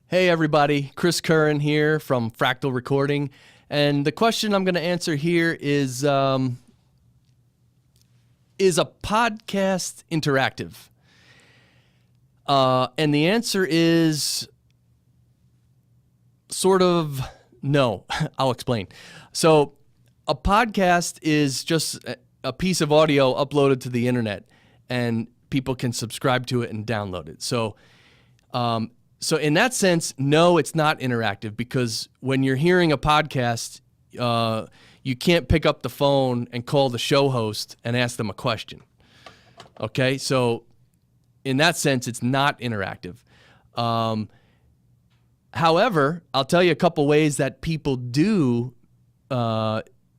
Hey everybody, Chris Curran here from Fractal Recording, and the question I'm going to answer here is a podcast interactive? And the answer is sort of no. I'll explain. So a podcast is just a piece of audio uploaded to the internet, and people can subscribe to it and download it. So in that sense, no, it's not interactive, because when you're hearing a podcast, you can't pick up the phone and call the show host and ask them a question. Okay, so in that sense, it's not interactive. However, I'll tell you a couple ways that people do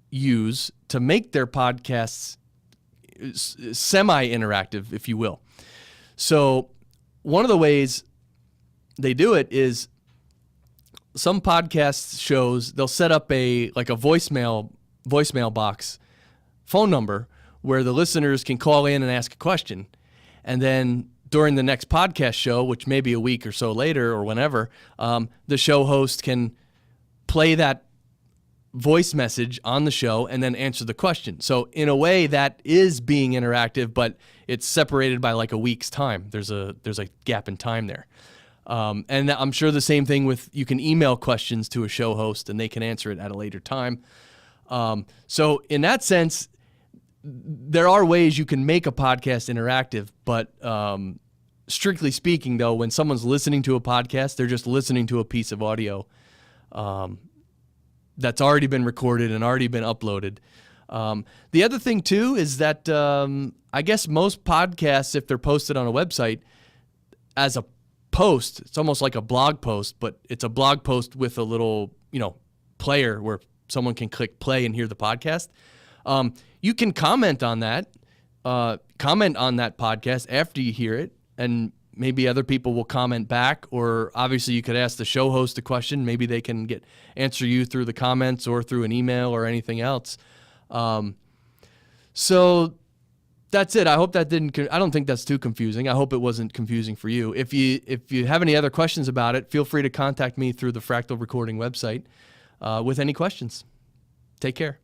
use to make their podcasts semi-interactive, if you will. So one of the ways they do it is some podcast shows, they'll set up a voicemail box phone number where the listeners can call in and ask a question. And then during the next podcast show, which may be a week or so later or whenever, the show host can play that voice message on the show and then answer the question. So in a way, that is being interactive, but it's separated by like a week's time. There's a gap in time there. And I'm sure the same thing with, you can email questions to a show host and they can answer it at a later time. So in that sense, there are ways you can make a podcast interactive, but strictly speaking though, when someone's listening to a podcast, they're just listening to a piece of audio that's already been recorded and already been uploaded. The other thing too is that I guess most podcasts, if they're posted on a website as a post, it's almost like a blog post, but it's a blog post with a little, player where someone can click play and hear the podcast. You can comment on that podcast after you hear it, and maybe other people will comment back, or obviously you could ask the show host a question. Maybe they can answer you through the comments or through an email or anything else. So that's it. I hope that I don't think that's too confusing. I hope it wasn't confusing for you. If you have any other questions about it, feel free to contact me through the Fractal Recording website with any questions. Take care.